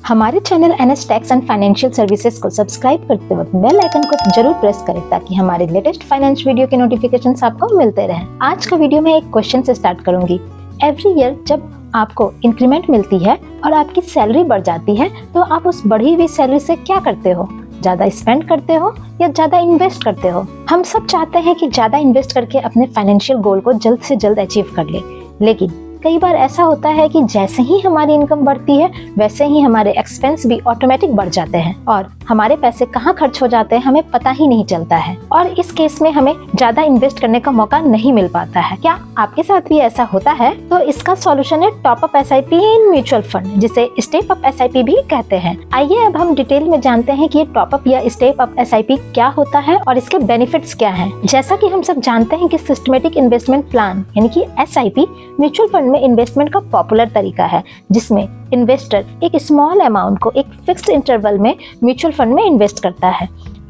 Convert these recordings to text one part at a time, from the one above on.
हमारे channel NS tax and financial services को subscribe करते वक्त बेल आइकन को जरूर प्रेस करें ताकि हमारे लेटेस्ट फाइनेंस वीडियो के नोटिफिकेशंस आपको मिलते रहें। आज का वीडियो मैं एक क्वेश्चन से स्टार्ट करूंगी। एवरी ईयर जब आपको इंक्रीमेंट मिलती है और आपकी सैलरी बढ़ जाती है तो आप उस बढ़ी हुई सैलरी से क्या करते हो? ज्यादा स्पेंड करते हो या ज्यादा इन्वेस्ट करते हो? हम सब चाहते हैं कि ज्यादा इन्वेस्ट करके अपने फाइनेंशियल गोल को जल्द से जल्द अचीव कर ले, लेकिन कई बार ऐसा होता है कि जैसे ही हमारी इनकम बढ़ती है वैसे ही हमारे एक्सपेंस भी ऑटोमेटिक बढ़ जाते हैं और हमारे पैसे कहाँ खर्च हो जाते हैं हमें पता ही नहीं चलता है और इस केस में हमें ज्यादा इन्वेस्ट करने का मौका नहीं मिल पाता है। क्या आपके साथ भी ऐसा होता है? तो इसका सॉल्यूशन है top up SIP in mutual fund, जिसे स्टेप अप SIP भी कहते हैं। आइए अब हम डिटेल में जानते हैं कि ये टॉप अप या स्टेप अप SIP क्या होता है और इसके बेनिफिट्स क्या हैं। जैसा कि हम सब जानते हैं कि सिस्टमेटिक इन्वेस्टमेंट प्लान यानी कि SIP म्यूचुअल फंड में इन्वेस्टमेंट का पॉपुलर तरीका है, जिसमें इन्वेस्टर एक स्मॉल अमाउंट को एक फिक्स्ड इंटरवल में म्यूचुअल फंड में इन्वेस्ट करता है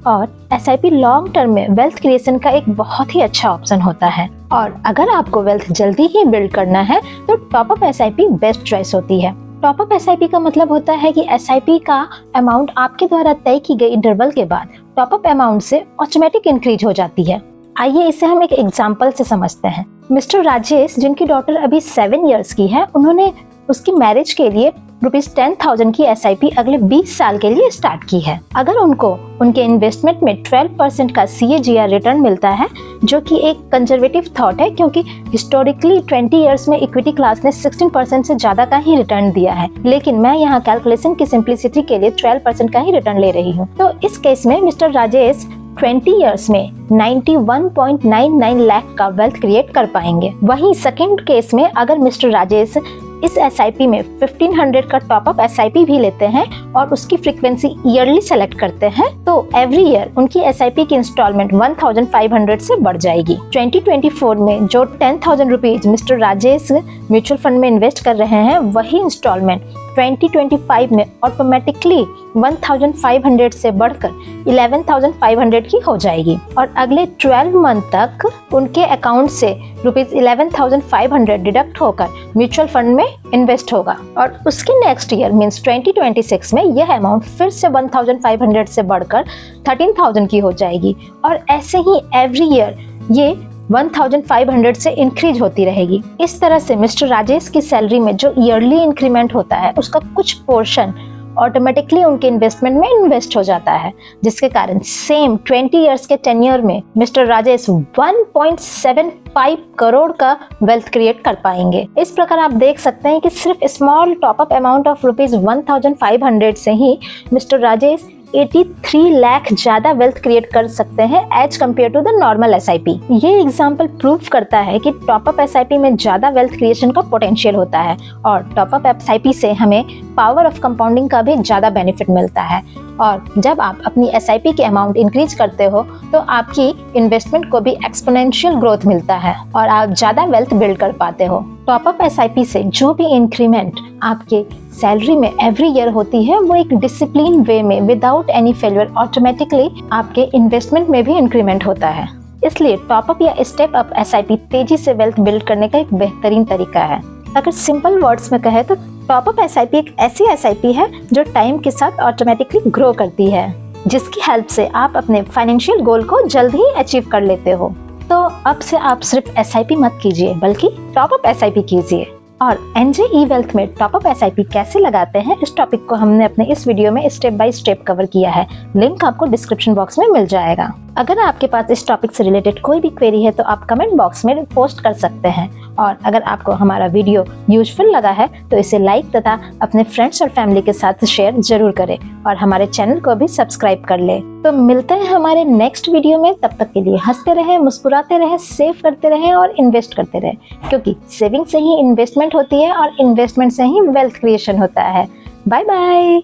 और SIP लॉन्ग टर्म में वेल्थ क्रिएशन का एक बहुत ही अच्छा ऑप्शन होता है। और अगर आपको वेल्थ जल्दी ही बिल्ड करना है तो top up SIP best choice होती है। टॉप अप SIP का मतलब होता है कि SIP का अमाउंट आपके द्वारा तय की गई इंटरवल के बाद टॉप अप अमाउंट से ऑटोमेटिक इंक्रीज हो जाती है। आइए इसे हम एक एग्जाम्पल से समझते हैं। मिस्टर राजेश, जिनकी डॉटर अभी 7 इयर्स की है, उन्होंने उसकी मैरिज के लिए ₹10,000 की SIP अगले 20 साल के लिए स्टार्ट की है। अगर उनको उनके इन्वेस्टमेंट में 12% का CAGR रिटर्न मिलता है, जो कि एक कंजर्वेटिव थॉट है क्योंकि हिस्टोरिकली 20 इयर्स में इक्विटी क्लास ने 16% से ज्यादा का ही रिटर्न दिया है, लेकिन मैं यहाँ कैलकुलेशन की सिंप्लिसिटी के लिए 12% का ही रिटर्न ले रही हूँ। तो इस केस में मिस्टर राजेश 20 इयर्स में 91.99 लाख का वेल्थ क्रिएट कर पाएंगे। वहीं सेकंड केस में अगर मिस्टर राजेश इस SIP में 1500 का टॉप अप SIP भी लेते हैं और उसकी फ्रीक्वेंसी ईयरली सेलेक्ट करते हैं तो एवरी ईयर उनकी SIP की इंस्टॉलमेंट 1500 से बढ़ जाएगी। 2024 में जो 10,000 rupees mister Rajesh mutual fund में इन्वेस्ट कर रहे हैं, वही इंस्टॉलमेंट 2025 में ऑटोमेटिकली 1500 से बढ़कर 11,500 की हो जाएगी और अगले 12 मंथ तक उनके अकाउंट से ₹11,500 डिडक्ट होकर म्यूचुअल फंड में इन्वेस्ट होगा और उसके नेक्स्ट ईयर मींस 2026 में यह अमाउंट फिर से 1,500 से बढ़कर 13,000 की हो जाएगी और ऐसे ही एवरी ईयर ये 1,500 से इंक्रीज होती रहेगी। इस तरह से मिस्टर राजेश की सैलरी में जो ईयरली इंक्रीमेंट होता है उसका कुछ पोर्शन ऑटोमेटिकली उनके इन्वेस्टमेंट में इन्वेस्ट हो जाता है, जिसके कारण सेम 20 इयर्स के टेन्योर में मिस्टर राजेश 1.75 करोड़ का वेल्थ क्रिएट कर पाएंगे। इस प्रकार आप देख सकते हैं कि सिर्फ small top up amount of ₹1,500 से ही मिस्टर राजेश 83 लाख ज्यादा वेल्थ क्रिएट कर सकते हैं as compared to the normal SIP। ये एग्जाम्पल प्रूव करता है कि टॉप अप SIP में ज्यादा वेल्थ क्रिएशन का पोटेंशियल होता है और टॉप अप SIP से हमें पावर ऑफ कंपाउंडिंग का भी ज्यादा बेनिफिट मिलता है और जब आप अपनी SIP की अमाउंट इंक्रीज करते हो तो आपकी इन्वेस्टमेंट को भी एक्सपोनेंशियल ग्रोथ मिलता है और आप ज्यादा वेल्थ बिल्ड कर पाते हो। टॉप अप SIP से जो भी इंक्रीमेंट आपके सैलरी में एवरी ईयर होती है वो एक डिसिप्लिन वे में विदाउट एनी फेलियर ऑटोमेटिकली आपके इन्वेस्टमेंट में भी इंक्रीमेंट होता है। इसलिए टॉप अप या स्टेप अप SIP तेजी से वेल्थ बिल्ड करने का एक बेहतरीन तरीका है। अगर सिंपल वर्ड्स में कहे तो टॉप अप SIP एक ऐसी SIP है जो टाइम के साथ ऑटोमेटिकली ग्रो करती है, जिसकी हेल्प से आप अपने फाइनेंशियल गोल को जल्द ही अचीव कर लेते हो। तो अब से आप सिर्फ SIP मत कीजिए बल्कि टॉप अप SIP कीजिए। और NJ E-Wealth में टॉप अप SIP कैसे लगाते हैं, इस टॉपिक को हमने अपने इस वीडियो में स्टेप बाय स्टेप कवर किया है। लिंक आपको डिस्क्रिप्शन बॉक्स में मिल जाएगा। अगर आपके पास इस टॉपिक से रिलेटेड कोई भी क्वेरी है तो आप कमेंट बॉक्स में पोस्ट कर सकते हैं और अगर आपको हमारा वीडियो यूजफुल लगा है तो इसे लाइक तथा अपने फ्रेंड्स और फैमिली के साथ शेयर जरूर करें और हमारे चैनल को भी सब्सक्राइब कर ले। तो मिलते हैं हमारे नेक्स्ट वीडियो में। तब तक के लिए हंसते रहें, मुस्कुराते रहें, सेव करते रहें और इन्वेस्ट करते रहें, क्योंकि सेविंग से ही इन्वेस्टमेंट होती है और इन्वेस्टमेंट से ही वेल्थ क्रिएशन होता है। Bye bye.